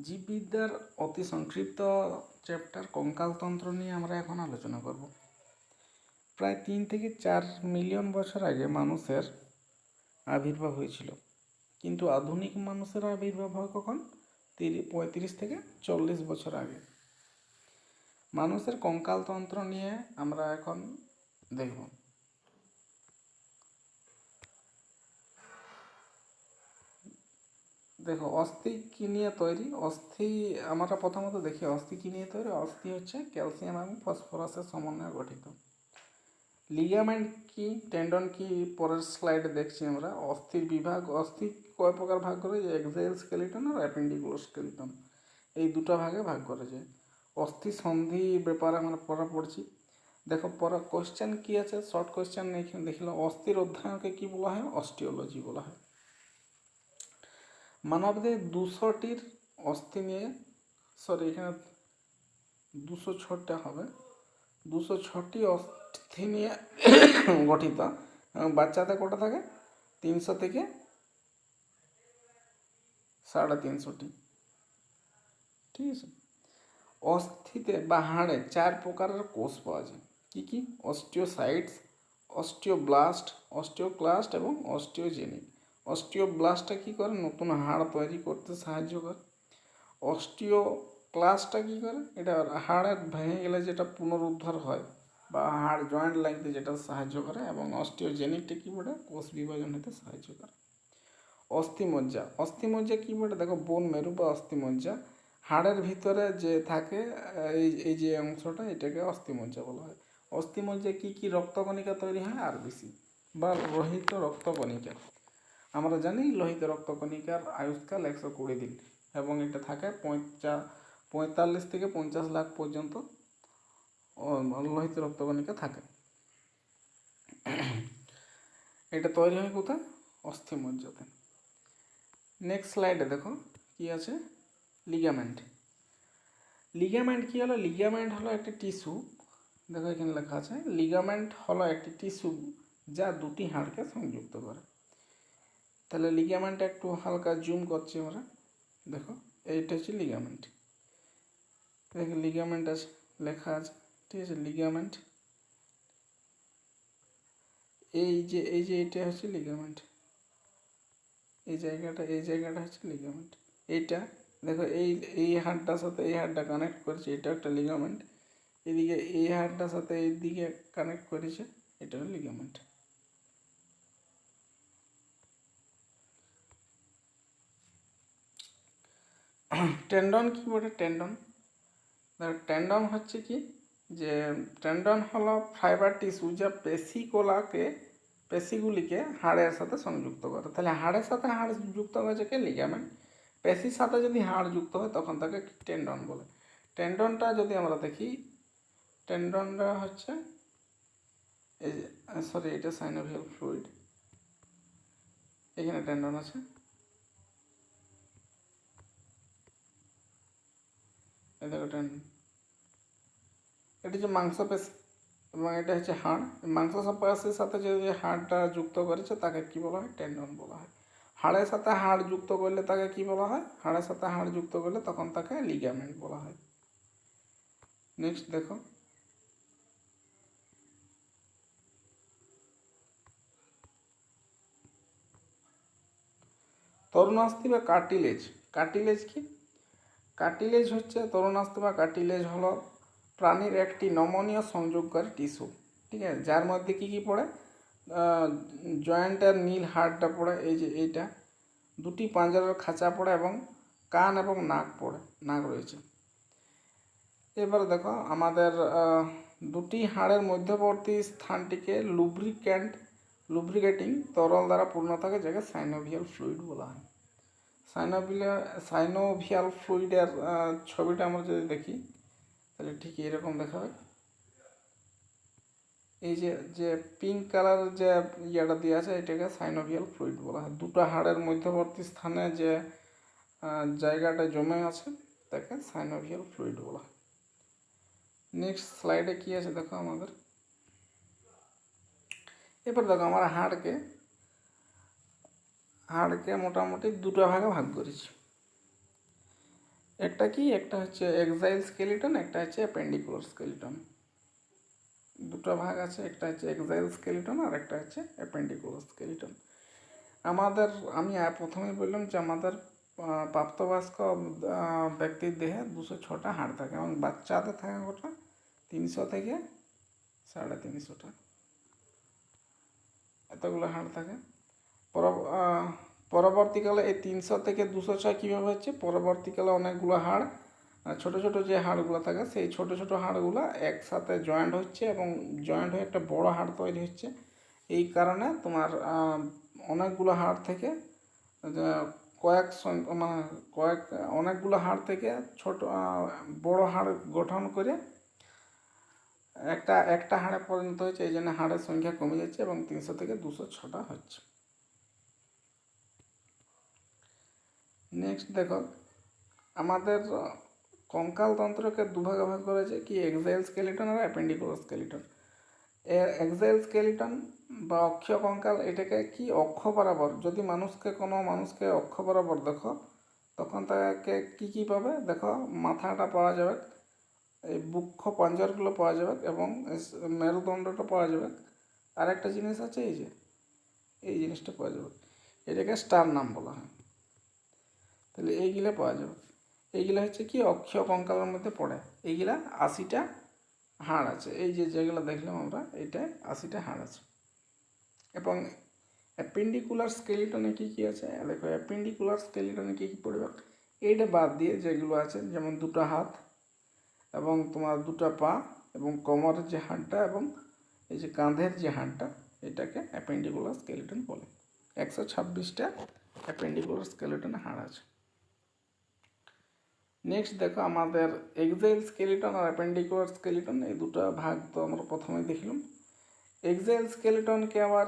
জীববিদ্যার অতি সংক্ষিপ্ত চ্যাপ্টার কঙ্কালতন্ত্র নিয়ে আমরা এখন আলোচনা করব। প্রায় 3 থেকে 4 মিলিয়ন বছর আগে মানুষের আবির্ভাব হয়েছিল, কিন্তু আধুনিক মানুষের আবির্ভাব হয় কখন? 35 থেকে 40 বছর আগে। মানুষের কঙ্কালতন্ত্র নিয়ে আমরা এখন দেখব। দেখো, অস্থি কি নিয়ে তৈরি? অস্থি আমরা প্রথমত দেখি অস্থি কি নিয়ে তৈরি। অস্থি হচ্ছে ক্যালসিয়াম এবং ফসফরাসের সমন্বয়ে গঠিত। লিগামেন্ট কি, টেন্ডন কি, পরের স্লাইডে দেখছি আমরা। অস্থির বিভাগ, অস্থি কয় প্রকার ভাগ করে? এক্সাইল স্কেলিটন আর অ্যাপেন্ডিকুলার স্কেলিটন, এই দুটো ভাগে ভাগ করা যায়। অস্থি সন্ধি ব্যাপারে আমরা পড়া পড়ছি। দেখো পরে কোশ্চেন কি আছে, শর্ট কোশ্চেন এখানে দেখিল। অস্থির অধ্যয়নকে কি বলা হয়? অস্টিওলজি বলা হয়। মানবদের 200টির অস্থি নিয়ে, এখানে 206টা হবে, 206টি অস্থি নিয়ে গঠিত। এবং বাচ্চাদের কটা থাকে? 300 থেকে 350টি। ঠিক আছে। অস্থিতে বা হাড়ে 4 প্রকারের কোষ পাওয়া যায়। কি কি? অস্টিওসাইটস, অস্টিওব্লাস্ট, অস্টিওক্লাস্ট এবং অস্টিওজেনিক। অস্টিওব্লাস্টটা কী করে? নতুন হাড় তৈরি করতে সাহায্য করে। অস্টিওক্লাস্টটা কী করে? এটা হাড়ের ভেঙে গেলে যেটা পুনরুদ্ধার হয় বা হাড় জয়েন্ট লাগতে যেটা সাহায্য করে। এবং অস্টিওজেনিকটা কী বলে? কোষ বিভাজন হতে সাহায্য করে। অস্থিমজ্জা, অস্থিমজ্জা কী বলে? দেখো, বোন মেরু বা অস্থিমজ্জা হাড়ের ভিতরে যে থাকে, এই যে অংশটা, এটাকে অস্থিমজ্জা বলা হয়। অস্থিমজ্জা কী কী রক্তকণিকা তৈরি হয়? আরবিসি বা লোহিত রক্তকণিকা। আমরা জানি লোহিত রক্তকণিকার আয়ুষ্কাল 120 দিন এবং এটা থাকে 45 থেকে 50 লাখ পর্যন্ত লোহিত রক্তকণিকা থাকে। এটা তৈরি হয় কোথায়? অস্থিমজ্জাতে। নেক্সট স্লাইডে দেখো কি আছে, লিগামেন্ট। লিগামেন্ট কী হলো? লিগামেন্ট হলো একটি টিস্যু। দেখো এখানে লেখা আছে, লিগামেন্ট হলো একটি টিস্যু যা দুটি হাড়কে সংযুক্ত করে। তাহলে লিগামেন্ট একটু হালকা জুম করছি আমরা। দেখো এইটা হচ্ছে লিগামেন্ট। দেখো লিগামেন্ট আছে, লেখা আছে, ঠিক আছে। লিগামেন্ট এই যে এটা হচ্ছে লিগামেন্ট। এই জায়গাটা হচ্ছে লিগামেন্ট। এইটা দেখো, এই হাড়টার সাথে এই হাড়টা কানেক্ট করেছে, এটা একটা লিগামেন্ট। এদিকে এই হাড়টার সাথে এই দিকে কানেক্ট করেছে, এটা হলো লিগামেন্ট। টেন্ডন কি বলে? টেন্ডন, দেখো টেন্ডন হচ্ছে কি, যে টেন্ডন হলো ফাইবার টিস্যু যা পেশিগুলিকে হাড়ের সাথে সংযুক্ত করে। তাহলে হাড়ের সাথে হাড় যুক্ত হয়েছে কে? লিগামেন্ট। পেশির সাথে যদি হাড় যুক্ত হয় তখন তাকে টেন্ডন বলে। টেন্ডনটা যদি আমরা দেখি, টেন্ডনটা হচ্ছে এই যে, এটা সাইনোভিয়াল ফ্লুইড, এখানে টেন্ডন আছে। এই দেখো টেন্ডন, এটা হচ্ছে মাংসপেশি এবং এটা হচ্ছে হাড়। মাংসপেশির সাথে যে হাড়টা যুক্ত করেছে তাকে কি বলা হয়? টেন্ডন বলা হয়। হাড়ের সাথে হাড় যুক্ত করলে তাকে কি বলা হয়? হাড়ের সাথে হাড় যুক্ত করলে তখন তাকে লিগামেন্ট বলা হয়। নেক্সট দেখো, তরুণাস্থি বা কার্টিলেজ। কার্টিলেজ কি? কার্টিলেজ হচ্ছে, তরুণাস্থি বা কার্টিলেজ হলো প্রাণীর একটি নমনীয় সংযোগকারী টিস্যু, ঠিক আছে, যার মধ্যে কি কি পড়ে? জয়েন্টের নীল হাড়টা পড়ে, এই যে এইটা, দুটি পাঁজরের খাঁচা পড়ে এবং কান এবং নাক রয়েছে। এবারে দেখো, আমাদের দুটি হাড়ের মধ্যবর্তী স্থানটিকে লুব্রিকেটিং তরল দ্বারা পূর্ণ থাকে, যাকে সাইনোভিয়াল ফ্লুইড বলা হয়। সাইনোভিয়াল ফ্লুইডের ছবিটা আমরা যদি দেখি তাহলে ঠিক এরকম দেখা হয়। এই যে পিঙ্ক কালার যে ইয়েটা দিয়ে আছে, এটাকে সাইনোভিয়াল ফ্লুইড বলা হয়। দুটো হাড়ের মধ্যবর্তী স্থানে যে জায়গাটা জমে আছে তাকে সাইনোভিয়াল ফ্লুইড বলা হয়। নেক্সট স্লাইডে কি আছে দেখো আমাদের। এবার দেখো, আমরা হাড়কে মোটামুটি দুটো ভাগে ভাগ করেছি। একটা কি, একটা হচ্ছে এক্সাইল স্কেলিটন, একটা হচ্ছে অ্যাপেন্ডিকুলার স্কেলিটন। দুটো ভাগ আছে, একটা হচ্ছে এক্সাইল স্কেলিটন আর একটা হচ্ছে অ্যাপেন্ডিকুলার স্কেলিটন। আমাদের আমি প্রথমেই বললাম যে আমাদের প্রাপ্তবয়স্ক ব্যক্তির দেহে 206টা হাড় থাকে এবং বাচ্চাদের থাকে কটা, 300 থেকে 350টা, এতগুলো হাড় থাকে। পরবর্তীকালে এই 300 থেকে 206 কীভাবে হচ্ছে, পরবর্তীকালে অনেকগুলো হাড়, ছোট ছোট যে হাড়গুলো থাকে সেই ছোট ছোট হাড়গুলো একসাথে জয়েন্ট হচ্ছে এবং জয়েন্ট হয়ে একটা বড় হাড় তৈরি হচ্ছে। এই কারণে তোমার অনেকগুলো হাড় থেকে অনেকগুলো হাড় থেকে ছোট বড় হাড় গঠন করে একটা হাড়ে পরিণত হচ্ছে। এই জন্য হাড়ের সংখ্যা কমে যাচ্ছে এবং 300 থেকে 206টা হচ্ছে। নেক্সট দেখো, আমাদের কঙ্কাল তন্ত্রকে দুভাগে ভাগ করেছে কি, এক্সাইল স্কেলিটন আর অ্যাপেন্ডিকুলার স্কেলিটন। এক্সাইল স্কেলিটন বা অক্ষীয় কঙ্কাল, এটাকে কি অক্ষ বরাবর, যদি কোনো মানুষকে অক্ষ বরাবর দেখো তখন তাকে কি কি পাবে, দেখো মাথাটা পাওয়া যাবে, এই বৃক্ষ পাঞ্জরগুলো পাওয়া যাবে এবং মেরুদণ্ডটা পাওয়া যাবে। আর একটা জিনিস আছে এই জিনিসটা পাওয়া যাবে, এটাকে স্টার নাম বলা হয়। তাহলে এইগুলো পাওয়া যাবে। এইগুলো হচ্ছে কি অক্ষীয় কঙ্কালের মধ্যে পড়ে। এইগুলা 80টা হাড় আছে, এই যেগুলো দেখলাম আমরা, এইটায় 80টা হাড় আছে। এবং অ্যাপেন্ডিকুলার স্কেলিটনে কী কী আছে দেখো, অ্যাপেন্ডিকুলার স্কেলিটনে কী কী পড়বে, এইটা বাদ দিয়ে যেগুলো আছে, যেমন দুটো হাত এবং তোমার দুটো পা এবং কোমরের যে হাড়টা এবং এই যে কাঁধের যে হাড়টা, এটাকে অ্যাপেন্ডিকুলার স্কেলিটন বলে। 126টা অ্যাপেন্ডিকুলার স্কেলিটনে হাড় আছে। নেক্সট দেখো, আমাদের এক্সাইল স্কেলিটন আর অ্যাপেন্ডিকুলার স্কেলিটন, এই দুটো ভাগ তো আমরা প্রথমেই দেখলাম। এক্সাইল স্কেলিটনকে আবার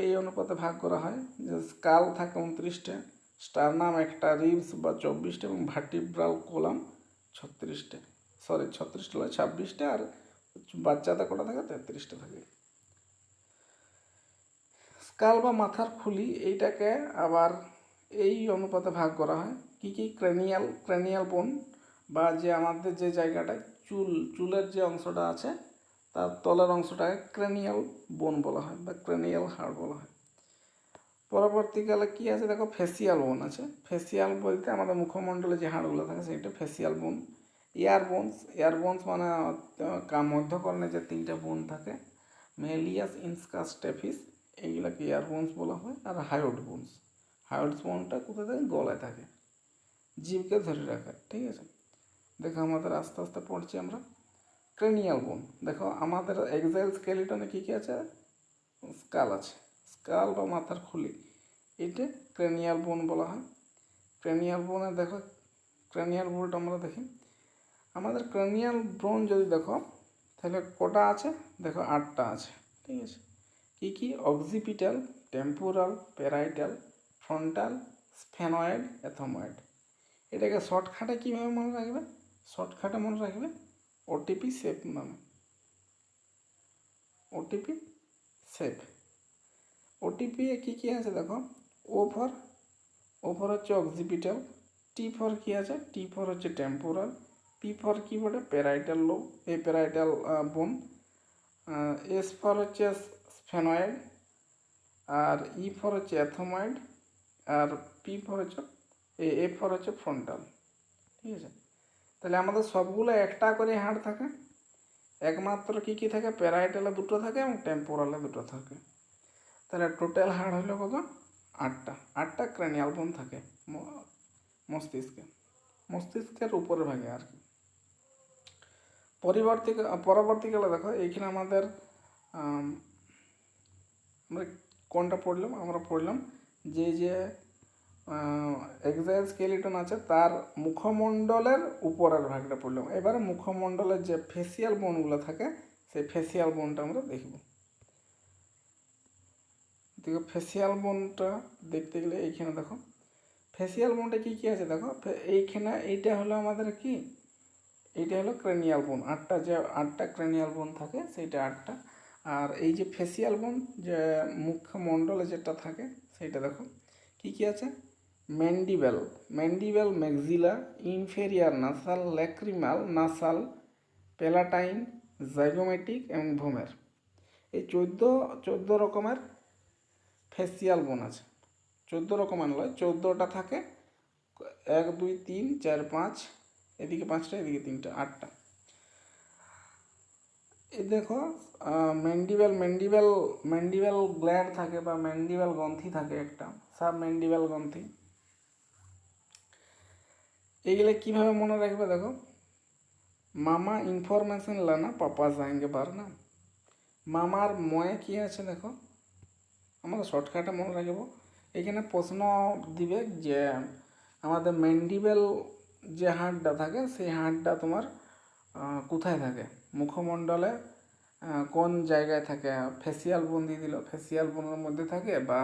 এই অনুপাতে ভাগ করা হয় যে স্কাল থাকে 29টা, স্টারনাম একটা, রিবস বা 24টা এবং ভার্টিব্রাল কলাম 36টা, 26টা, আর বাচ্চাটা কটা থাকে, 33টা থাকে। স্কাল বা মাথার খুলি, এইটাকে আবার এই অনুপাতে ভাগ করা হয় কি কি, ক্রেনিয়াল বোন বা যে আমাদের যে জায়গাটায় চুলের যে অংশটা আছে তার তলের অংশটাকে ক্রেনিয়াল বোন বলা হয় বা ক্রেনিয়াল হাড় বলা হয়। পরবর্তীকালে কি আছে দেখো, ফেসিয়াল বোন আছে। ফেসিয়াল বলতে আমাদের মুখমণ্ডলে যে হাড়গুলো থাকে সেটা ফেসিয়াল বোন। ইয়ার বোনস মানে মধ্যকর্ণে যে 3টা বোন থাকে, মেলিয়াস, ইনস্কাস, স্টেফিস, এইগুলোকে ইয়ার বোনস বলা হয়। আর হায়োড বোনটা কোথায় থাকে, গলায় থাকে, জীবকে ধরে রাখে, ঠিক আছে। দেখো আমাদের আস্তে আস্তে পড়ছি আমরা। ক্রেনিয়াল বোন, দেখো আমাদের এক্সাইল স্কেলিটনে কী কী আছে, স্কাল আছে, স্কাল বা মাথার খুলি, এটা ক্রেনিয়াল বোন বলা হয়। ক্রেনিয়াল বোনে দেখো, ক্রেনিয়াল বোনটা আমরা দেখি, আমাদের ক্রেনিয়াল বোন যদি দেখো তাহলে কটা আছে, দেখো 8টা আছে, ঠিক আছে। কী কী, occipital, temporal, parietal, frontal, sphenoid, ethmoid. এটাকে শর্টকাটে কীভাবে মনে রাখবে, শর্টকাটে মনে রাখবে ওটিপি সেপ নামে। ওটিপি সেপ। ওটিপি এ কী কী আছে দেখো, ও ফর হচ্ছে অক্সিপিটাল, টি ফর কী আছে, টি ফর হচ্ছে টেম্পোরাল, পি ফর কী বলে, প্যারাইটাল লোব, এই প্যারাইটাল বোন, এস ফর হচ্ছে স্ফেনয়েড, আর ই ফর হচ্ছে অ্যাথময়েড, আর পি ফর হচ্ছে এ ফর হচ্ছে ফ্রন্টাল, ঠিক আছে। তাহলে আমাদের সবগুলো একটা করে হাড় থাকে, একমাত্র কী কী থাকে, প্যারাইটালে 2টো থাকে এবং টেম্পোরালে 2টো থাকে। তাহলে টোটাল হাড় হলো কত, 8টা ক্রেনিয়াল বোন থাকে মস্তিষ্কের উপরের ভাগে আর কি। পরবর্তীকালে দেখো এইখানে আমাদের আমরা কোনটা পড়লাম, আমরা পড়লাম যে এক্সাইল স্কেলিটন আছে তার মুখমণ্ডলের উপরের ভাগটা পড়লাম। এবারে মুখমণ্ডলের যে ফেসিয়াল বোনগুলো থাকে সেই ফেসিয়াল বোনটা আমরা দেখব। দেখো ফেসিয়াল বোনটা দেখতে গেলে এইখানে দেখো, ফেসিয়াল বোনটা কী কী আছে দেখো, এইখানে এইটা হলো আমাদের কি, এইটা হলো ক্রেনিয়াল বোন, 8টা ক্রেনিয়াল বোন থাকে, সেইটা 8টা। আর এই যে ফেসিয়াল বোন যে মুখমণ্ডলে যেটা থাকে সেইটা দেখো কী কী আছে, mandible, mandible, maxilla, inferior nasal, lacrimal, nasal, palatine, zygomatic এবং ভোমের। এই চোদ্দো রকমের ফেসিয়াল বোন আছে। 14 রকমের নয়, 14টা থাকে। 1 2 3 4 5, এদিকে 5টা, এদিকে 3টা, 8টা। এই দেখো ম্যান্ডিবেল গ্ল্যান্ড থাকে বা ম্যান্ডিবেল গ্রন্থি থাকে একটা, সাব ম্যান্ডিবেল গ্রন্থি। এইগুলো কীভাবে মনে রাখবে দেখো, মামা ইনফরমেশন লানা পাপা যাएंगे বারনা। মামার ময়ে কী আছে দেখো, আমরা শর্টকাটে মনে রাখবো। এখানে প্রশ্ন দিবে যে আমাদের ম্যান্ডিবেল যে হাড়টা থাকে সেই হাড়টা তোমার কোথায় থাকে, মুখমণ্ডলে কোন জায়গায় থাকে। ফেসিয়াল বোন দিয়ে দিল, ফেসিয়াল বোনের মধ্যে থাকে বা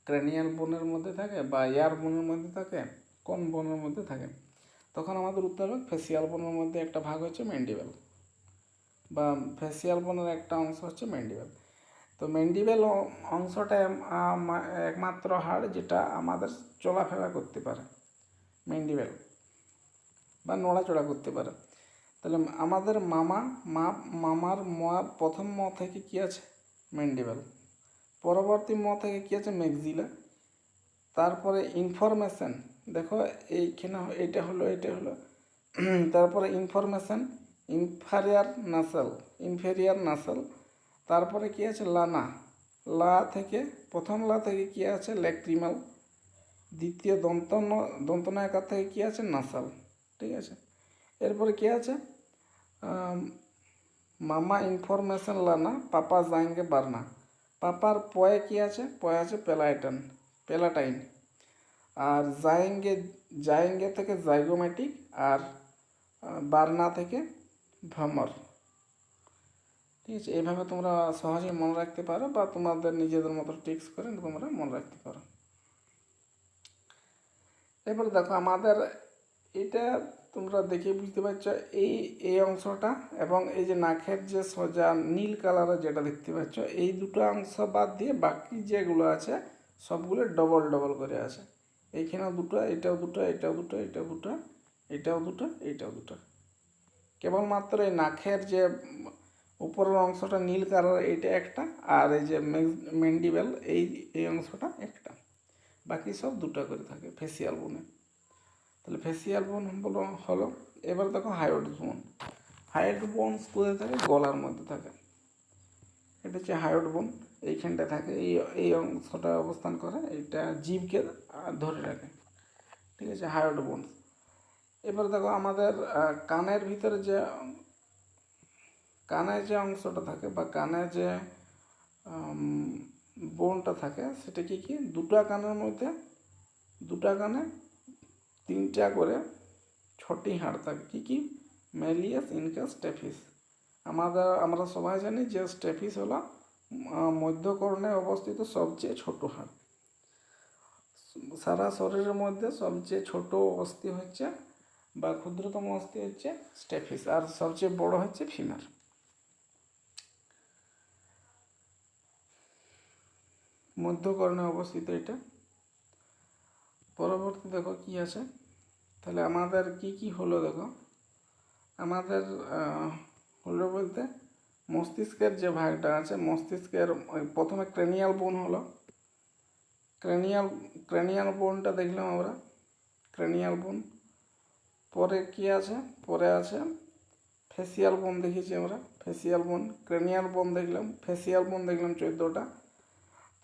ক্র্যানিয়াল বোনের মধ্যে থাকে বা এয়ার বোনের মধ্যে থাকে, কোন বোনের মধ্যে থাকে। তখন আমাদের উত্তর হবে ফেসিয়াল বোনের মধ্যে একটা ভাগ হচ্ছে ম্যান্ডিবেল, বা ফেসিয়াল বোনের একটা অংশ হচ্ছে ম্যান্ডিবেল। তো ম্যান্ডিবেল অংশটা একমাত্র হাড় যেটা আমাদের চলাফেরা করতে পারে, ম্যান্ডিবেল, বা নড়াচড়া করতে পারে। তাহলে আমাদের মামার প্রথম থেকে কী আছে, ম্যান্ডিবেল। পরবর্তী থেকে কী আছে, ম্যাক্সিলা। তারপরে ইনফরমেশন, দেখো এইখানে এটা হলো তারপরে ইনফরমেশন, ইনফেরিয়ার নাসাল। তারপরে কী আছে, লানা, প্রথম লা থেকে কী আছে, ল্যাক্রিমাল। দ্বিতীয় দন্তনায়কার থেকে কী আছে, নাসাল। ঠিক আছে, এরপরে কী আছে, মামা ইনফরমেশন লানা পাপা যাएंगे বারনা। পাপার পয়ে কী আছে, পয়ে আছে প্যালাটাইন। আর যাएंगे থেকে জাইগোমেটিক, আর বারনা থেকে ভ্রমর। ঠিক আছে, এইভাবে তোমরা সহজেই মনে রাখতে পারো বা তোমাদের নিজেদের মতো ট্রিক্স করে তোমরা মনে রাখতে পারো। এবার দেখো আমাদের এটা তোমরা দেখে বুঝতে পারছো, এই অংশটা এবং এই যে নাকের যে সোজা নীল কালারের যেটা দেখতে পাচ্ছ, এই দুটো অংশ বাদ দিয়ে বাকি যেগুলো আছে সবগুলো ডবল ডবল করে আছে। এইখানেও দুটো, এটাও দুটো, এটাও দুটো, এটাও দুটো, এটাও দুটো, এইটাও দুটো। কেবলমাত্র এই নাকের যে উপরের অংশটা নীল কালার এইটা একটা, আর এই যে ম্যান্ডিবেল এই অংশটা একটা, বাকি সব দুটো করে থাকে ফেসিয়াল বোনে। তাহলে ফেসিয়াল বোন হলো। এবার দেখো হায়োড বোন। হায়োড বোন কোথায় থাকে, গলার মধ্যে থাকে। এটা হচ্ছে হায়োড বোন, এইখানটায় থাকে, এই অংশটা অবস্থান করে, এটা জিভকে ধরে রাখে। ঠিক আছে, হায়োড বোন। এবার দেখো আমাদের কানের ভিতরে যে অংশটা থাকে বা কানে যে বোনটা থাকে সেটা কি দুটা কানের মধ্যে, দুটা কানে 3টা করে ছটি হাড় থাকে। কি ম্যালিয়াস, ইনকাস, স্টেফিস। আমরা সবাই জানি যে স্টেফিস হলো মধ্যকর্ণে অবস্থিত সবচেয়ে ছোট হাড়। সারা শরীরের মধ্যে সবচেয়ে ছোট অস্থি হচ্ছে বা ক্ষুদ্রতম অস্থি হচ্ছে স্টেফিস, আর সবচেয়ে বড় হচ্ছে ফিমার। মধ্যকর্ণে অবস্থিত এটা। পরবর্তী দেখো কি আছে, তাহলে আমাদের কি হলো দেখো, আমাদের হলো বলতে মস্তিষ্কের যে ভাগটা আছে, মস্তিষ্কের প্রথমে ক্রেনিয়াল বোন হলো। ক্রেনিয়াল বোনটা দেখলাম আমরা, ক্রেনিয়াল বোন। পরে কি আছে, পরে আছে ফেসিয়াল বোন দেখেছি আমরা, ফেসিয়াল বোন। ক্রেনিয়াল বোন দেখলাম, ফেসিয়াল বোন দেখলাম 14টা।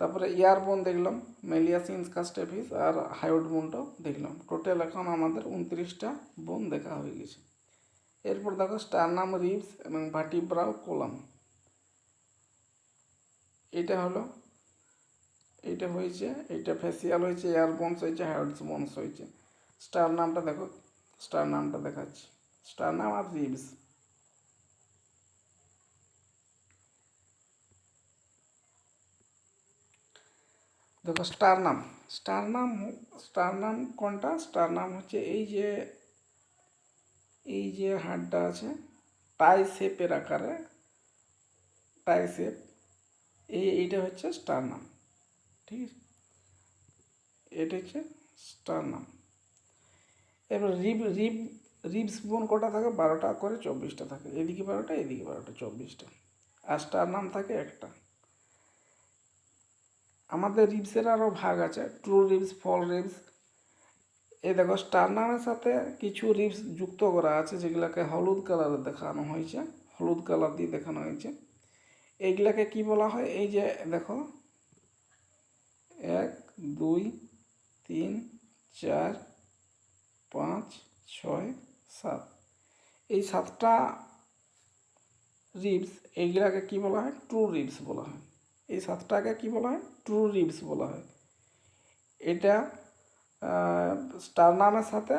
তারপরে ইয়ার বোন দেখলাম, ম্যালিয়াস, ইনকাস, স্টেফিস, আর হায়োড বোনটাও দেখলাম। টোটাল এখন আমাদের 29টা বোন দেখা হয়ে গেছে। এরপর দেখো স্টারনাম, রিবস এবং ভার্টিব্রাল কলাম। এটা হলো, এইটা হয়েছে, এইটা ফেসিয়াল হয়েছে, এয়ার বোনস হয়েছে, হায়োডস বোনস হয়েছে। স্টারনামটা দেখো, স্টারনামটা দেখাচ্ছি, স্টারনাম আর রিবস। দেখো স্টারনাম কোনটা, স্টারনাম হচ্ছে এই যে হাড়টা আছে টাই শেপের আকারে, টাই শেপ, এইটা হচ্ছে স্টারনাম। ঠিক আছে, এটা হচ্ছে স্টারনাম। এবার রিবস বোন কটা থাকে? 12টা করে 24টা থাকে, এদিকে 12টা এদিকে 12টা, 24টা। আর স্টারনাম থাকে একটা। আমাদের রিবসের আরও ভাগ আছে, ট্রু রিবস, ফল রিবস। এই দেখো স্টারনামের সাথে কিছু রিবস যুক্ত করা আছে, যেগুলোকে হলুদ কালারে দেখানো হয়েছে, হলুদ কালার দিয়ে দেখানো হয়েছে। এইগুলাকে কি বলা হয়? এই যে দেখো 1 2 3 4 5 6 7, এই 7টা রিবস, এইগুলাকে কি বলা হয়? ট্রু রিবস বলা হয়। এই 7টাকে কি বলা হয়? ট্রু রিবস বলা হয়। এটা স্টারনামের সাথে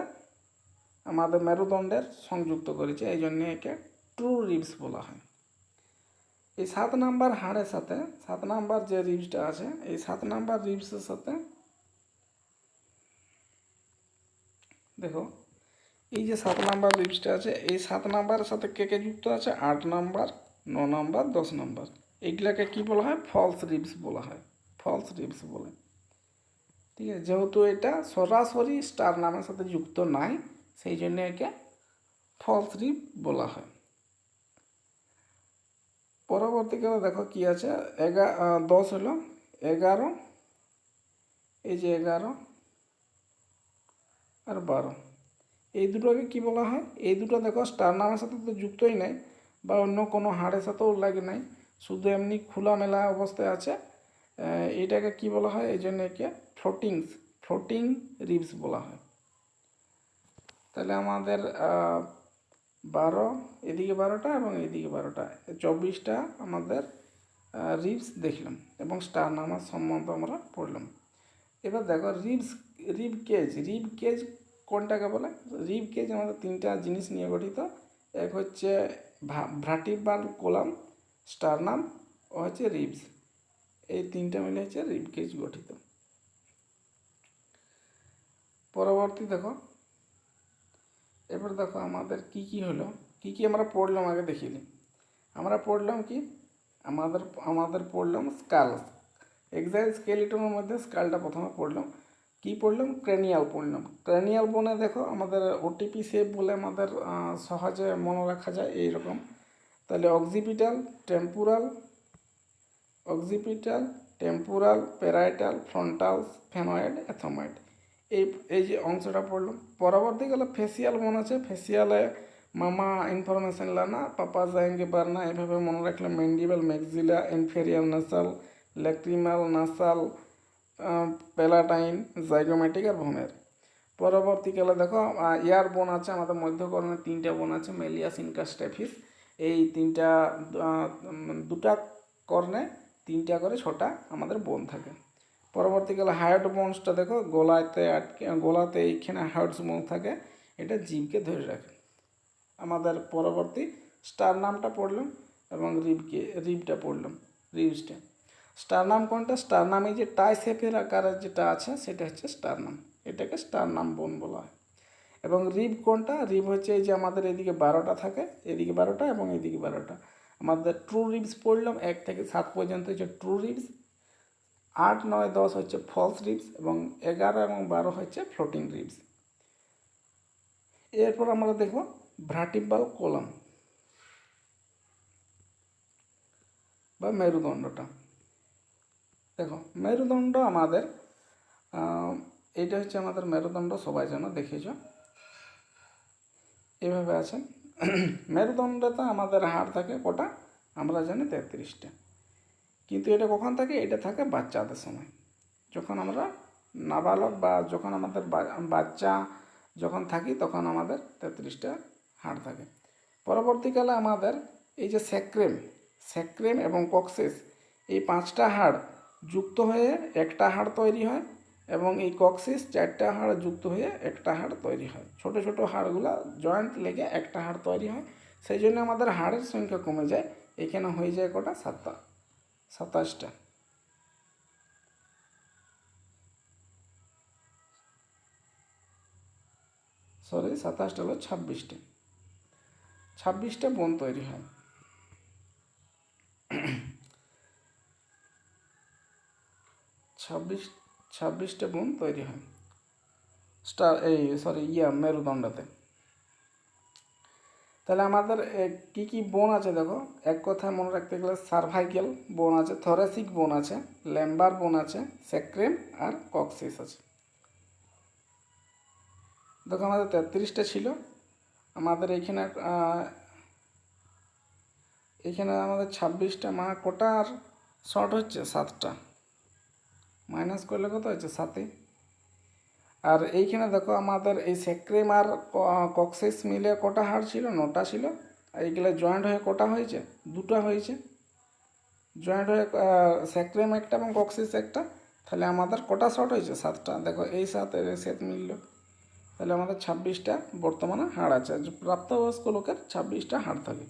আমাদের মেরুদণ্ডের সংযুক্ত করেছে, এই জন্য একে ট্রু রিবস বলা হয়। এই 7 নাম্বার হাড়ের সাথে 7 নাম্বার যে রিবসটা আছে, এই 7 নাম্বার রিবসের সাথে দেখো এই যে 7 নাম্বার রিবসটা আছে, এই 7 নাম্বারের সাথে কে কে যুক্ত আছে? 8 নাম্বার, 9 নাম্বার, 10 নাম্বার। এইগুলাকে কি বলা হয়? ফলস রিবস বলা হয়, ফলস রিবস বলে। ঠিক আছে, যেহেতু এটা সরাসরি স্টার নামের সাথে যুক্ত নাই, সেই জন্য একে ফলস রিব বলা হয়। পরবর্তীকালে দেখো কি আছে, 10 হলো 11, এই যে 11 আর 12, এই দুটোকে কি বলা হয়? এই দুটো দেখো স্টার নামের সাথে তো যুক্তই নাই, বা অন্য কোনো হাড়ের সাথেও লাগে নাই, শুধু এমনি খোলামেলা অবস্থায় আছে। এইটাকে কি বলা হয়? এই জন্য একে ফ্লোটিং রিবস বলা হয়। তাহলে আমাদের 12, এদিকে 12টা এবং এদিকে 12টা, 24টা আমাদের রিবস দেখলাম এবং স্টার নামার সম্বন্ধে আমরা পড়লাম। এবার দেখো রিব কেজ কোনটাকে বলে? রিব কেজ আমাদের 3টা জিনিস নিয়ে গঠিত। এক হচ্ছে ভার্টিব্রাল কলাম, স্টারনাম, ও হচ্ছে রিবস। এই 3টা মিলে হচ্ছে রিব কেজ গঠিত। পরবর্তী দেখো, এবার দেখো আমাদের কি কি হলো, কি কি আমরা পড়লাম আগে দেখিনি। আমরা পড়লাম কি? আমাদের পড়লাম স্কাল, এক্সাইস্কেলিটনের মধ্যে স্কালটা প্রথমে পড়লাম। কি পড়লাম? ক্রেনিয়াল পড়লাম। ক্রেনিয়াল বোনে দেখো আমাদের ওটিপি শেপ বলে আমাদের সহজে মনে রাখা যায় এইরকম। তাহলে অক্সিপিটাল, টেম্পুরাল, প্যারাইটাল, ফ্রন্টাল, ফেনয়েড, এথময়েড, এই এই যে অংশটা পড়লাম। পরবর্তীকালে ফেসিয়াল মনে আছে, ফেসিয়ালে মামা ইনফরমেশন লানা, পাপা যায়েঙ্গে বারনা, এভাবে মনে রাখলাম। Mandible, maxilla, inferior nasal, lacrimal, nasal, palatine, zygomatic আর ভোমের। পরবর্তীকালে দেখো ইয়ার বোন আছে আমাদের মধ্যকর্ণে, 3টা বোন আছে, মেলিয়াস, ইনকাস, স্টেফিস। এই 3টা, 2টা কর্ণে 3টা করে 6টা আমাদের বোন থাকে। পরবর্তীকালে হার্ট বোনসটা দেখো গলাতে এইখানে হার্টস বোন থাকে, এটা জিভকে ধরে রাখে। আমাদের পরবর্তী স্টার নামটা পড়লাম এবং রিবটা পড়লাম, রিবসটা। স্টার নাম কোনটা? স্টার নামে যে টাই শেপের আকারের যেটা আছে সেটা হচ্ছে স্টার নাম, এটাকে স্টার নাম বোন বলা হয়। এবং রিব কোনটা? রিব হচ্ছে এই যে আমাদের এদিকে 12টা থাকে, এদিকে 12টা এবং এদিকে 12টা। আমাদের ট্রু রিবস পড়লাম, 1 থেকে 7 পর্যন্ত হচ্ছে ট্রু রিবস, 8 9 10 হচ্ছে ফলস রিবস এবং 11 এবং 12 হচ্ছে ফ্লোটিং রিবস। এরপর আমরা দেখব ভার্টিব্রাল কলাম বা মেরুদণ্ডটা। দেখো মেরুদণ্ড আমাদের, এইটা হচ্ছে আমাদের মেরুদণ্ড, সবাই যেন দেখেছ এভাবে আছে। মেরুদণ্ডতে আমাদের হাড় থাকে কটা? আমরা জানি 33টা। কিন্তু এটা কখন থাকে? এটা থাকে বাচ্চাদের সময়, যখন আমরা নাবালক বা যখন আমাদের বাচ্চা যখন থাকি তখন আমাদের 33টা হাড় থাকে। পরবর্তীকালে আমাদের এই যে স্যাক্রেম এবং কক্সেস, এই 5টা হাড় যুক্ত হয়ে একটা হাড় তৈরি হয় এবং এই কক্সিস 4টা হাড় যুক্ত হয়ে একটা হাড় তৈরি হয়। ছোট ছোট হাড়গুলো জয়েন্ট লেগে একটা হাড় তৈরি হয়, সেই জন্য আমাদের হাড়ের সংখ্যা কমে যায়। এখানে হয়ে যায় কটা? 27টা। সরি 27টা হলো 26টা বোন তৈরি হয়। 26টা বোন তৈরি হয়। মেরুদণ্ডতে। তাহলে আমাদের কি কি বোন আছে দেখো, এক কথায় মনে রাখতে গেলে সার্ভাইকেল বোন আছে, থরেসিক বোন আছে, ল্যাম্বার বোন আছে, স্যাক্রেম আর কক্সিস আছে। দেখো আমাদের 33টা ছিল, আমাদের এখানে আমাদের 26টা, কোটার শর্ট হচ্ছে 7টা, মাইনাস করলে কত হচ্ছে 7। আর এইখানে দেখো আমাদের এই স্যাক্রেম আর কক্সিস মিলে কটা হাড় ছিল, 9টা ছিল। আর এইগুলো জয়েন্ট হয়ে কটা হয়েছে, 2টা হয়েছে। জয়েন্ট হয়ে স্যাক্রেম একটা এবং কক্সিস একটা, তাহলে আমাদের কটা শর্ট হয়েছে 7টা। দেখো এই 7 এর 7 মিলল, তাহলে আমাদের 26টা বর্তমানে হাড় আছে। প্রাপ্তবয়স্ক লোকের 26টা হাড় থাকে।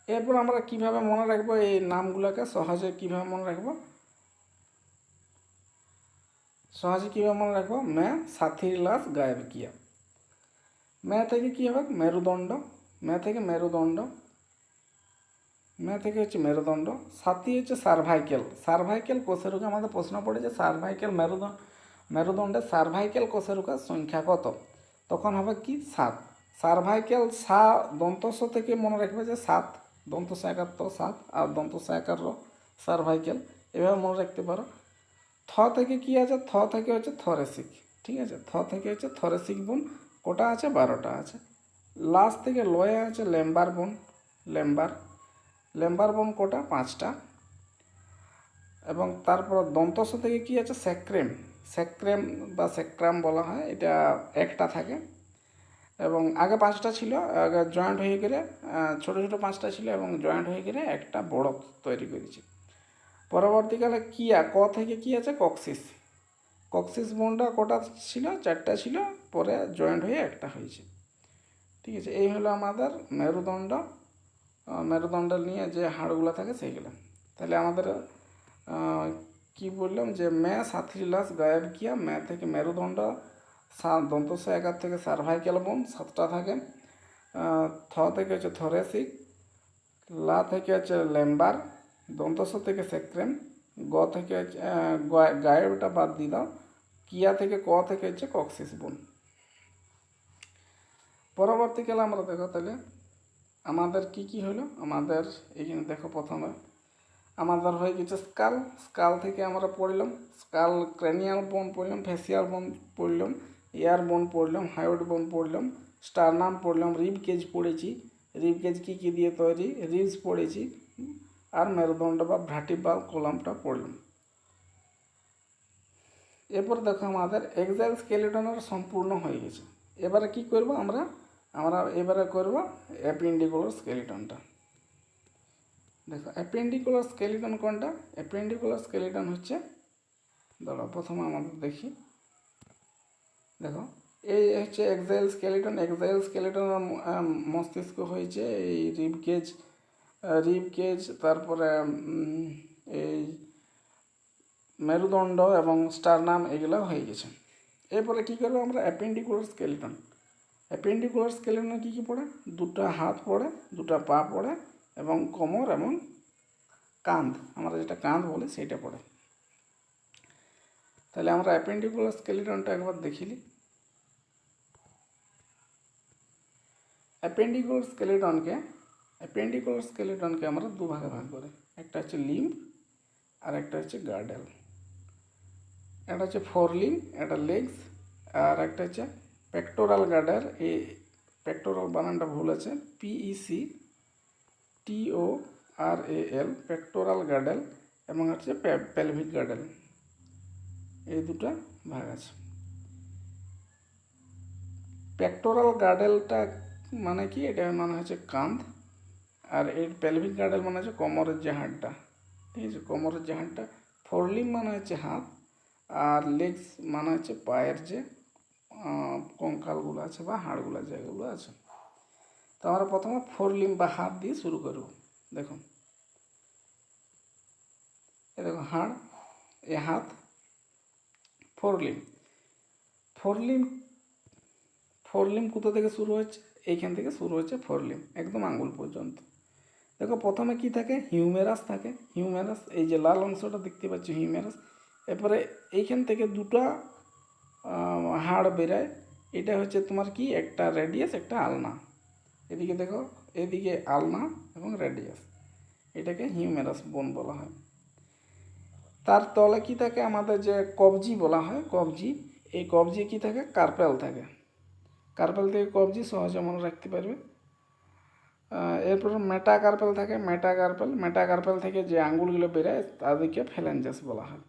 এরপর আমরা কিভাবে মনে রাখবো এই নামগুলোকে, সহজে কিভাবে মনে রাখবো, মে সাথীর লাশ গায়েব কিয়া। মে থেকে কি হবে, মেরুদণ্ড, মে থেকে মেরুদণ্ড। সাথী হচ্ছে সার্ভাইকেল কোষেরুকা। আমাদের প্রশ্ন পড়েছে সার্ভাইকেল মেরুদণ্ডের সার্ভাইকেল কোষেরুকার সংখ্যা কত, তখন হবে কি 7। সার্ভাইকেল দন্তস্ব থেকে মনে রাখবে যে 7, দন্তস্ব একাত্ত 7 আর দন্তস্ব একার সার্ভাইকেল, এভাবে মনে রাখতে পারো। থ থেকে কি আছে, থ থেকে হচ্ছে থরেসিক, ঠিক আছে, থ থেকে হচ্ছে থরেসিক বোন, কটা আছে 12টা আছে। লাস্ট থেকে লয়ে আছে ল্যাম্বার বোন কটা, 5টা। এবং তারপর দন্তস্ব থেকে কি আছে, স্যাক্রেম বা স্যাক্রাম বলা হয়, এটা একটা থাকে। এবং আগে 5টা ছিল, আগে জয়েন্ট হয়ে গেলে ছোটো ছোটো 5টা ছিল এবং জয়েন্ট হয়ে গেলে একটা বড় তৈরি করেছে। পরবর্তীকালে কিয়া, ক থেকে কি আছে, কক্সিস বোনটা কটা ছিল, 4টা ছিল, পরে জয়েন্ট হয়ে একটা হয়েছে। ঠিক আছে, এই হলো আমাদের মেরুদণ্ডের নিয়ে যে হাড়গুলো থাকে সেইগুলো। তাহলে আমাদের কি বললাম যে মে সাথীর লাশ গায়েব কিয়া, মে থেকে মেরুদণ্ড, দন্তস্ব একার থেকে সার্ভাইকেল বোন 7টা থাকে, থ থেকে হচ্ছে থরেসিক, লা থেকে হচ্ছে ল্যাম্বার, দন্তস্ব থেকে স্যাক্রেম, গ থেকে হচ্ছে গায়েবটা বাদ দিয়ে দাও, কিয়া থেকে ক থেকে হচ্ছে কক্সিস বোন। পরবর্তীকালে আমরা দেখো তাহলে আমাদের কি হলো, আমাদের এখানে দেখো প্রথমে আমাদের হয়ে গেছে স্কাল থেকে আমরা পড়লাম, ক্র্যানিয়াল বোন পড়লাম, ফেসিয়াল বোন পড়লাম, এয়ার বোন পড়লাম, হায়োড বোন পড়লাম, স্টারনাম পড়লাম, রিব কেজ পড়েছি, রিব কেজ কী দিয়ে তৈরি, রিবস পড়েছি, আর মেরুদণ্ড বা ভার্টিব্রাল কলামটা পড়লাম। এরপর দেখো আমাদের এক্সাইল স্কেলিটনের সম্পূর্ণ হয়ে গেছে। এবারে কি করব আমরা এবারে করব অ্যাপেন্ডিকুলার স্কেলিটনটা। দেখো অ্যাপেন্ডিকুলার স্কেলিটন কোনটা, অ্যাপেন্ডিকুলার স্কেলিটন হচ্ছে, দাঁড়াও প্রথমে আমাদের দেখি, দেখো এই হচ্ছে এক্সাইল স্কেলিটনের মস্তিষ্ক হয়েছে এই রিব কেজ, তারপরে এই মেরুদণ্ড এবং স্টারনাম, এগুলো হয়ে গেছে। এরপরে কী করবো আমরা, অ্যাপেন্ডিকুলার স্কেলিটনে কী পড়ে, 2টা হাত পড়ে, 2টা পা পড়ে এবং কোমর এবং কাঁধ, আমরা যেটা কাঁধ বলি সেইটা পড়ে। তাহলে আমরা অ্যাপেন্ডিকুলার স্কেলিটনটা একবার দেখিলি। অ্যাপেন্ডিকুলার স্কেলিটনকে আমরা দুভাগে ভাগ করি, একটা হচ্ছে লিম্ব আর একটা হচ্ছে গার্ডেল। একটা হচ্ছে ফোরলিম্ব, একটা লেগস, আর একটা হচ্ছে পেক্টোরাল গার্ডার। এই পেক্টোরাল বানানটা ভুল আছে, PECTORAL, পেক্টোরাল গার্ডেল, এবং হচ্ছে পেলভিক গার্ডেল, এই দুটো ভাগ আছে। পেক্টোরাল গার্ডেলটা মানে কি, এটা মানে হচ্ছে কাঁধ, আর এর পেলভিক গার্ডেল মানে হচ্ছে কোমরের যে হাড়টা, ঠিক আছে, কোমরের যে হাড়টা। ফোরলিম্ব মানে হচ্ছে হাত, আর লেগস মানে হচ্ছে পায়ের যে কঙ্কালগুলো আছে বা হাড়গুলো যেগুলো আছে। তো আমরা প্রথমে ফোরলিম্ব বা হাত দিয়ে শুরু করব। দেখুন এ দেখো হাড়, এ হাত, ফোরলিম্ব কোথা থেকে শুরু হচ্ছে, এইখান থেকে শুরু হচ্ছে ফোরলিম্ব একদম আঙ্গুল পর্যন্ত। দেখো প্রথমে কি থাকে, হিউমেরাস থাকে, এই যে লাল অংশটা দেখতে পাচ্ছ হিউমেরাস। এরপরে এইখান থেকে দুটো হাড় বেরায়। এটা হচ্ছে তোমার কি একটা রেডিয়াস একটা আলনা। এদিকে দেখো, এদিকে আলনা এবং রেডিয়াস, এটাকে হিউমেরাস বোন বলা হয়। তার তলে কি থাকে আমাদের যে কবজি বলা হয়, কবজি, এই কবজি কি থাকে, কার্পেল থাকে। কার্পেল থেকে কবজি সহজে মনে রাখতে পারবে। এরপর মেটাকার্পেল থাকে, মেটাকার্পেল থেকে যে আঙ্গুলগুলো বেরোয় তাদেরকে ফ্যালেঞ্জেস বলা হয়।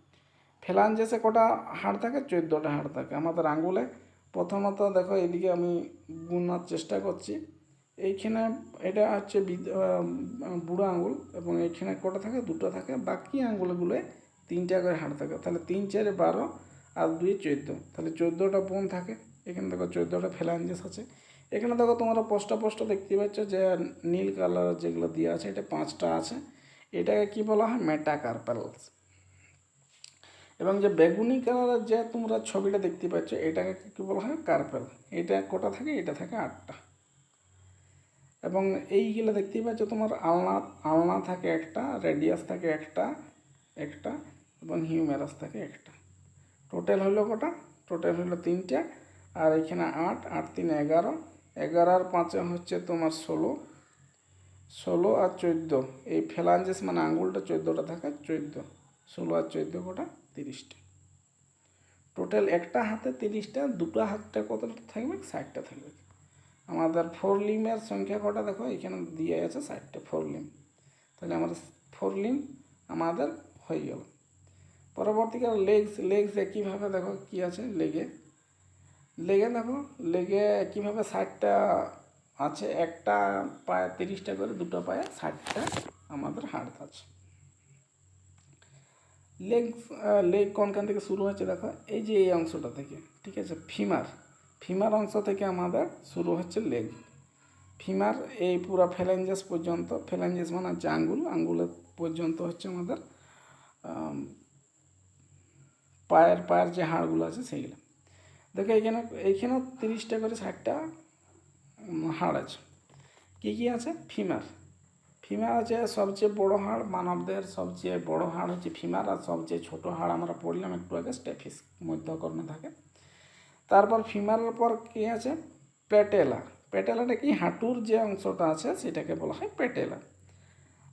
ফ্যালেঞ্জেসে কটা হাড় থাকে, 14টা হাড় থাকে আমাদের আঙ্গুলে। প্রথমত দেখো, এদিকে আমি গুনার চেষ্টা করছি। এইখানে এটা হচ্ছে বুড়ো আঙ্গুল, এবং এইখানে কটা থাকে, 2টা থাকে। বাকি আঙ্গুলগুলোয় 3টা করে হাড় থাকে। তাহলে 3 4 12 আর 2 14, তাহলে 14টা বোন থাকে। এখানে দেখো 14টা ফ্যালেঞ্জেস আছে। এখানে দেখো তোমরা স্পষ্ট দেখতে পাচ্ছ যে নীল কালার যেগুলো দেওয়া আছে, এটা 5টা আছে। এটাকে কি বলা হয়, মেটাকার্পেলস। এবং যে বেগুনি কালারের যে তোমরা ছবিটা দেখতে পাচ্ছ, এটাকে কী বলা হয়, কার্পেল। এটা কটা থাকে, এটা থাকে 8টা। এবং এইগুলো দেখতেই পাচ্ছ তোমার আলনা, আলনা থাকে একটা, রেডিয়াস থাকে একটা, এবং হিউমেরাস থাকে একটা। টোটাল হলো কটা, টোটাল হলো 3টা। আর এখানে 8, 8 3 11, 11 আর 5 হচ্ছে তোমার 16, 16 আর 14। এই ফ্যালাঞ্জেস মানে আঙ্গুলটা 14টা থাকে, 14, 16 আর 14 কটা, 30টা। টোটাল একটা হাতে 30টা, 2টা হাতটা কতটা থাকবে, 60টা থাকবে। আমাদের 4 লিমের সংখ্যা কটা দেখো, এখানে দিয়ে আছে 60টা 4 লিম। তাহলে আমাদের 4 লিম আমাদের হয়ে গেল। পরবর্তীকালে লেগস একইভাবে দেখো কি আছে, লেগে দেখো, লেগে কীভাবে 60টা আছে, একটা পায়ে 30টা করে, 2টো পায়ে 60টা আমাদের হাড় আছে। লেগ কোনখান থেকে শুরু হচ্ছে দেখো, এই যে এই অংশটা থেকে, ঠিক আছে, ফিমার অংশ থেকে আমাদের শুরু হচ্ছে লেগ। ফিমার এই পুরো ফ্যালেঞ্জেস পর্যন্ত, ফ্যালেঞ্জেস মানে হচ্ছে আঙ্গুলের পর্যন্ত হচ্ছে আমাদের পায়ের যে হাড়গুলো আছে সেইগুলো। দেখো এইখানেও 30টা করে 60টা হাড় আছে। কী কী আছে, ফিমার আছে সবচেয়ে বড় হাড়, মানবদের সবচেয়ে বড় হাড় হচ্ছে ফিমার। আর সবচেয়ে ছোট হাড় আমরা পড়লাম একটু আগে, স্টেফিস, মধ্যকর্ণে থাকে। তারপর ফিমারের পর কী আছে, পেটেলাটা কি, হাঁটুর যে অংশটা আছে সেটাকে বলা হয় পেটেলা।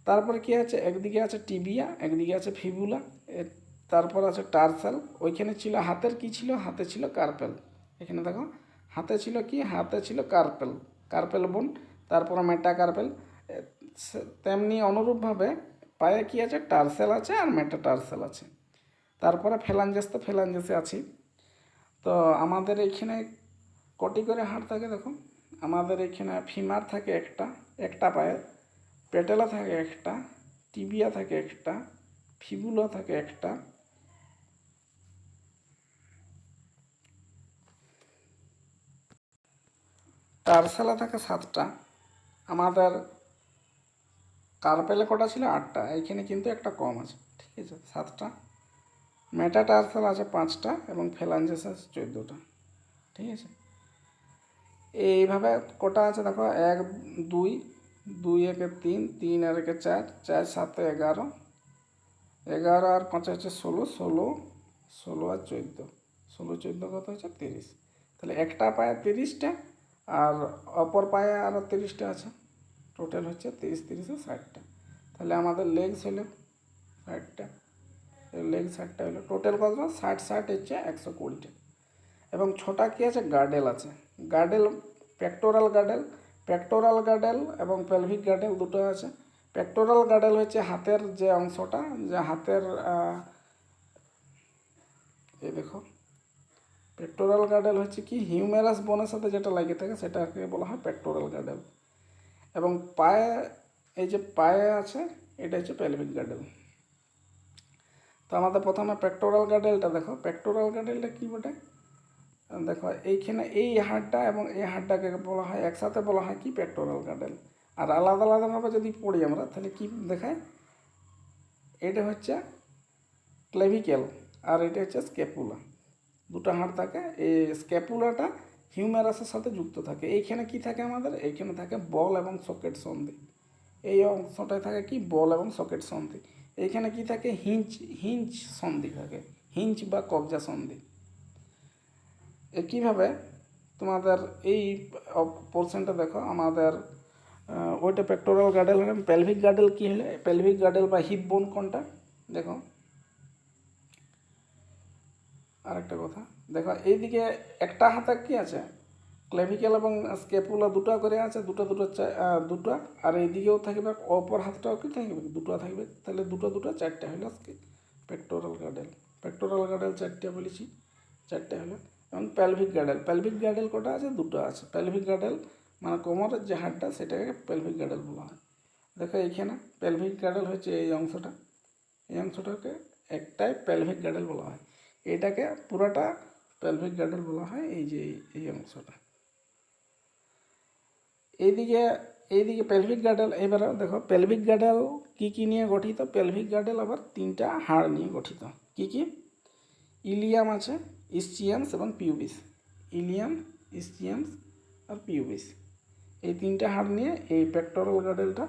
তারপর কি আছে, একদিকে আছে টিবিয়া, একদিকে আছে ফিবুলা, তারপর আছে টার্সাল। ওইখানে ছিল হাতের কি ছিল, হাতে ছিল কার্পেল। এখানে দেখো, হাতে ছিল কি, হাতে ছিল কার্পেল বোন। তারপর মেটাকার্পেল। তেমনি অনুরূপভাবে পায়ে কি আছে, টার্সেল আছে আর মেটাটার্সেল আছে। তারপরে ফ্যালাঞ্জেস, তো ফ্যালাঞ্জেসে আছি। তো আমাদের এইখানে কটি করে হাড় থাকে দেখো, আমাদের এখানে ফিমার থাকে একটা পায়ে, পেটেলা থাকে একটা, টিবিয়া থাকে একটা, ফিবুলা থাকে একটা, টার্সেলা থাকে 7টা। আমাদের কার্পেলে কটা ছিল, 8টা। এইখানে কিন্তু একটা কম আছে, ঠিক আছে, 7টা। মেটাটার্সেল আছে 5টা, এবং ফ্যালাঞ্জেস আছে 14টা, ঠিক আছে। এইভাবে কটা আছে দেখো, 1 2, 2 1 3, 3 আর 1 4, 4 7 11, 11 আর 5 হচ্ছে 16, 16 আর 14, 16 14 কত হচ্ছে 30। তাহলে একটা পায়ে 30টা, আর অপর পায়ে আরও 30টা আছে। টোটাল হচ্ছে 30 30 60টা। তাহলে আমাদের লেগস হলো 60টা, লেগ 60টা হলো। টোটাল কত, 60 60 হচ্ছে 120টা। এবং ছোটা কি আছে, গার্ডেল আছে। গার্ডেল, পেক্টোরাল গার্ডেল এবং পেলভিক গার্ডেল দুটো আছে। পেক্টোরাল গার্ডেল হচ্ছে হাতের যে অংশটা, যে হাতের এই দেখো, পেক্টোরাল গার্ডেল হচ্ছে কি, হিউমেরাস বোনের সাথে যেটা লাগে থাকে সেটাকে বলা হয় পেক্টোরাল গার্ডেল। এবং পায়ে, এই যে পায়ে আছে, এটা হচ্ছে পেলভিক গার্ডেল। তো আমাদের প্রথমে পেক্টোরাল গার্ডেলটা দেখো, পেক্টোরাল গার্ডেলটা কী বটে দেখো, এইখানে এই হাড়টা এবং এই হাড়টাকে বলা হয় একসাথে, বলা হয় কি, পেক্টোরাল গার্ডেল। আর আলাদা আলাদাভাবে যদি পড়ি আমরা, তাহলে কি দেখায়, এটা হচ্ছে ক্লেভিকেল আর এটা হচ্ছে স্ক্যাপুলা। দুটো হাড় থাকে। এই স্ক্যাপুলাটা হিউমেরাসের সাথে যুক্ত থাকে। এইখানে কি থাকে আমাদের, এইখানে থাকে বল এবং সকেট সন্ধি। এই অংশটায় থাকে কি, বল এবং সকেট সন্ধি। এইখানে কি থাকে, হিঞ্চ সন্ধি থাকে, হিঞ্চ বা কবজা সন্ধি। একইভাবে তোমাদের এই পোর্শনটা দেখো, আমাদের ওইটা পেক্টোরাল গার্ডেল হলে পেলভিক গার্ডেল কী হলে, পেলভিক গার্ডেল বা হিপ বোন কোনটা দেখো। আরেকটা কথা দেখো, এইদিকে একটা হাতে কি আছে, ক্লেভিক্যাল এবং স্ক্যাপুলা দুটো করে আছে, দুটো দুটো, আর এইদিকেও থাকবে, অপর হাতটাও কি থাকবে, দুটো থাকবে, তাহলে দুটো চারটে হলো পেক্টোরাল গার্ডেল। পেক্টোরাল গার্ডেল চারটে বলেছি, চারটে হলো। এবং পেলভিক গার্ডেল কটা আছে, দুটো আছে। পেলভিক গার্ডেল মানে কোমরের যে হাড়টা, সেটাকে পেলভিক গার্ডেল বলা হয়। দেখো এইখানে পেলভিক গার্ডেল হচ্ছে এই অংশটা, এই অংশটাকে একটাই পেলভিক গার্ডেল বলা হয়। এটাকে পুরোটা পেলভিক গার্ডেল বলা হয়, এই যে এই অংশটা। এইদিকে পেলভিক গার্ডেল। এবারে দেখো পেলভিক গার্ডেল কী নিয়ে গঠিত। পেলভিক গার্ডেল আবার তিনটা হাড় নিয়ে গঠিত। কি ইলিয়াম আছে, ইসচিয়ামস এবং পিউবিস। ইলিয়াম, ইসচিয়ামস আর পিউবিস, এই তিনটা হাড় নিয়ে এই পেক্টোরাল গার্ডেলটা,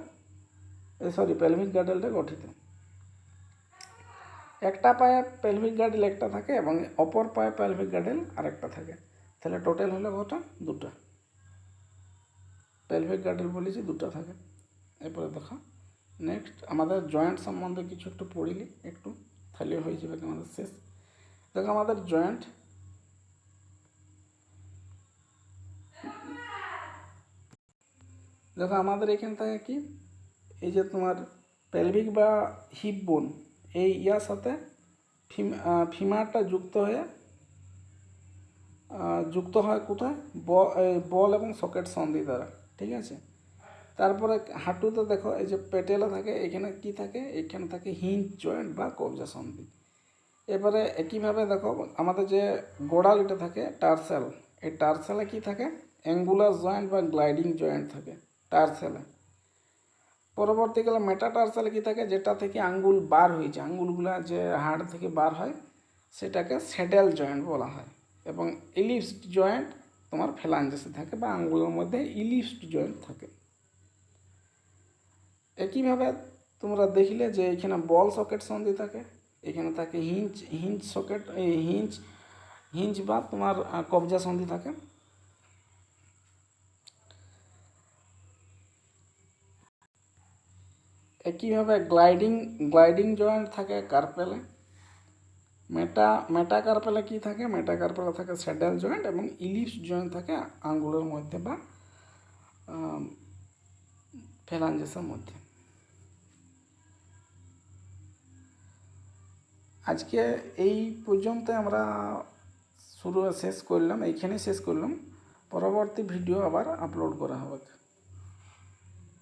পেলভিক গার্ডেলটা গঠিত। একটা পায়ে পেলভিক গার্ডেল একটা থাকে এবং অপর পায়ে পেলভিক গার্ডেল আরেকটা থাকে। তাহলে টোটাল হলো কটা, দুটো। পেলভিক গার্ডেল বলেছি দুটো থাকে। এরপরে দেখো নেক্সট আমাদের জয়েন্ট সম্বন্ধে কিছু একটু পড়িলি, একটু তাহলে হয়ে যাবে আমাদের শেষ। দেখো আমাদের জয়েন্ট, দেখো আমাদের এখান থেকে কি, এই যে তোমার পেলভিক বা হিপ বোন, এই ইয়ার সাথে ফিমারটা যুক্ত হয় কোথায়, বল এবং সকেট সন্ধি দ্বারা, ঠিক আছে। তারপরে হাঁটুতে দেখো এই যে পেটেলা থাকে, এখানে কি থাকে, এখানে থাকে হিঞ্জ জয়েন্ট বা কবজা সন্ধি। এবারে একইভাবে দেখো আমাদের যে গোড়ালিটা থাকে টার্সেল, এই টার্সেলে কি থাকে, অ্যাঙ্গুলার জয়েন্ট বা গ্লাইডিং জয়েন্ট থাকে টার্সেলে। পরবর্তীকালে মেটাটার্সালে কি থাকে, যেটা থেকে আঙ্গুল বার হয়েছে, আঙ্গুলগুলা যে হাড় থেকে বার হয়, সেটাকে স্যাডেল জয়েন্ট বলা হয়। এবং ইলিপসড জয়েন্ট তোমার ফ্যালাঞ্জেসে থাকে বা আঙ্গুলের মধ্যে ইলিপসড জয়েন্ট থাকে। একইভাবে তোমরা দেখলে যে এখানে বল সকেট সন্ধি থাকে, এখানে থাকে হিঞ্জ সকেট, হিঞ্জ বা তোমার কবজা সন্ধি থাকে। একইভাবে গ্লাইডিং জয়েন্ট থাকে কার্পেলে। মেটাকার্পেলে কি থাকে, মেটাকার্পেলে থাকে স্যাডেল জয়েন্ট এবং ইলিপস জয়েন্ট থাকে আঙ্গুলের মধ্যে বা ফ্যালাঞ্জেসের মধ্যে। আজকে এই পর্যন্ত আমরা শেষ করলাম, এইখানে শেষ করলাম। পরবর্তী ভিডিও আবার আপলোড করা হবে।